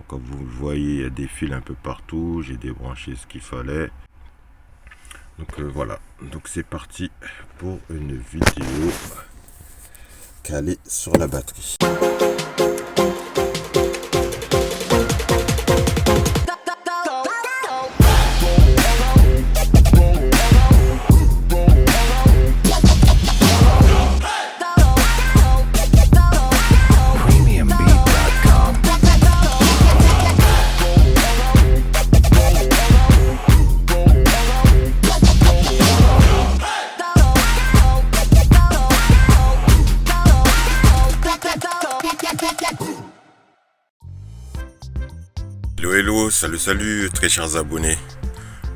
comme vous le voyez, il y a des fils un peu partout. J'ai débranché ce qu'il fallait. Donc voilà, donc c'est parti pour une vidéo calée sur la batterie. Hello, salut très chers abonnés.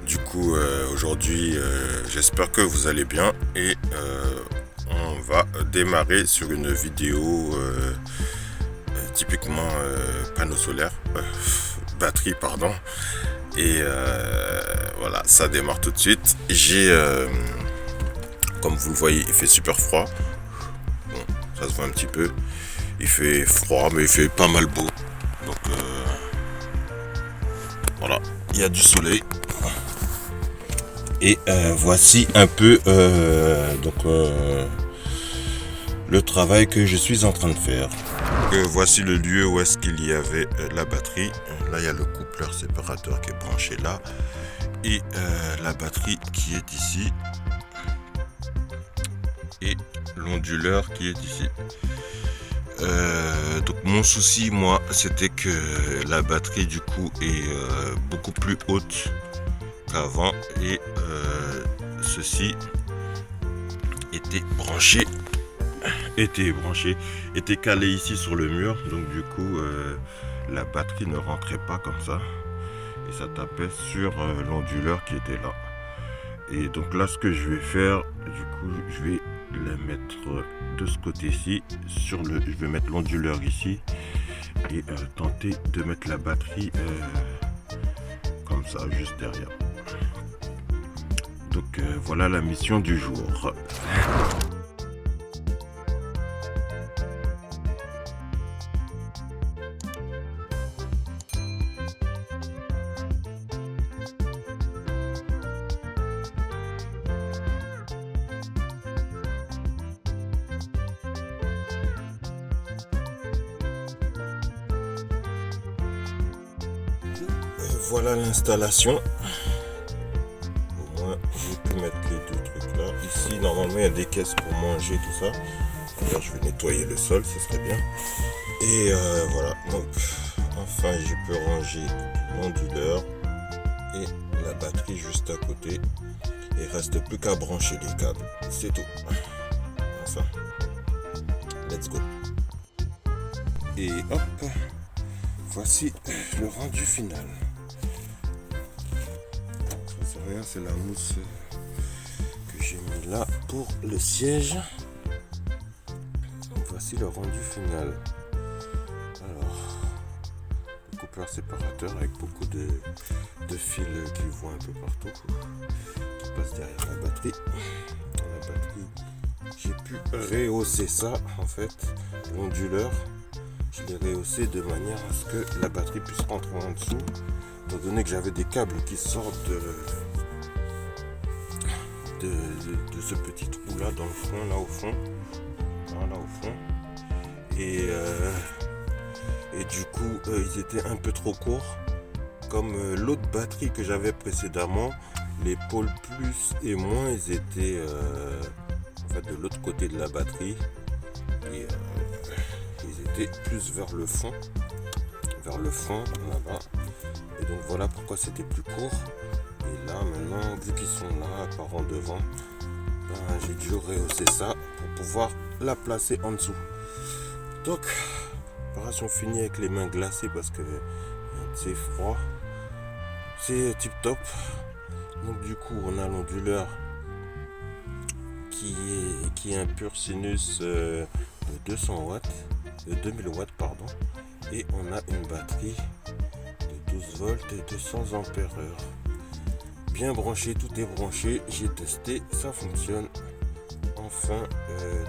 Du coup aujourd'hui j'espère que vous allez bien et on va démarrer sur une vidéo typiquement panneau solaire, batterie pardon. Et voilà, ça démarre tout de suite. J'ai comme vous le voyez, il fait super froid. Bon, ça se voit un petit peu. Il fait froid mais il fait pas mal beau. Donc voilà, il y a du soleil. Et voici un peu le travail que je suis en train de faire. Voici le lieu où est-ce qu'il y avait la batterie. Là, il y a le coupleur séparateur qui est branché là. Et la batterie qui est ici. Et l'onduleur qui est ici. Donc mon souci moi c'était que la batterie du coup est beaucoup plus haute qu'avant et ceci était calé ici sur le mur, donc du coup la batterie ne rentrait pas comme ça et ça tapait sur l'onduleur qui était là. Et donc là ce que je vais faire, du coup je vais la mettre de ce côté-ci je vais mettre l'onduleur ici et tenter de mettre la batterie comme ça juste derrière. Donc voilà la mission du jour. Voilà l'installation. Au moins j'ai pu mettre les deux trucs là. Ici normalement il y a des caisses pour manger tout ça. Là je vais nettoyer le sol, ce serait bien. Et voilà, donc enfin je peux ranger l'onduleur et la batterie juste à côté. Il reste plus qu'à brancher les câbles, c'est tout. Enfin, let's go. Et hop, voici le rendu final. C'est la mousse que j'ai mis là pour le siège. Voici le rendu final. Alors, le coupleur séparateur avec beaucoup de fils qui vont un peu partout, qui passent derrière la batterie. J'ai pu rehausser ça en fait, l'onduleur. Je l'ai rehaussé de manière à ce que la batterie puisse rentrer en dessous, étant donné que j'avais des câbles qui sortent de ce petit trou là dans le fond, là au fond, et du coup ils étaient un peu trop courts, comme l'autre batterie que j'avais précédemment. Les pôles plus et moins ils étaient en fait de l'autre côté de la batterie et ils étaient plus vers le fond là-bas, et donc voilà pourquoi c'était plus court. Et là maintenant, vu qu'ils sont là par en devant, j'ai dû rehausser ça pour pouvoir la placer en dessous. Donc opération finie avec les mains glacées parce que c'est froid, c'est tip top. Donc du coup on a l'onduleur qui est un pur sinus de 200 watts, de 2000 watts pardon, et on a une batterie de 12 volts et 200 ampères heure. Bien branché, tout est branché, j'ai testé, ça fonctionne. Enfin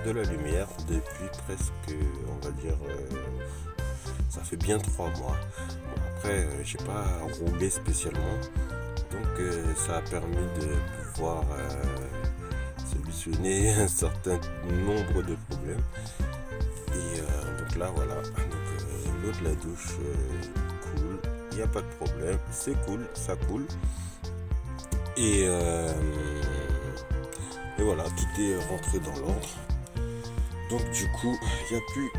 de la lumière depuis presque, on va dire, ça fait bien 3 mois. Bon, après j'ai pas roulé spécialement, donc ça a permis de pouvoir solutionner un certain nombre de problèmes. Et donc là voilà, donc l'eau de la douche coule, il n'y a pas de problème, c'est cool, ça coule. Et voilà, tout est rentré dans l'ordre. Donc du coup, il n'y a plus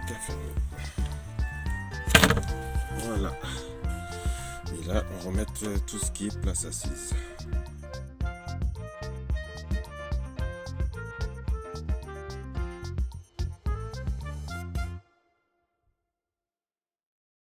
qu'à fermer. Voilà. Et là, on remet tout ce qui est place assise.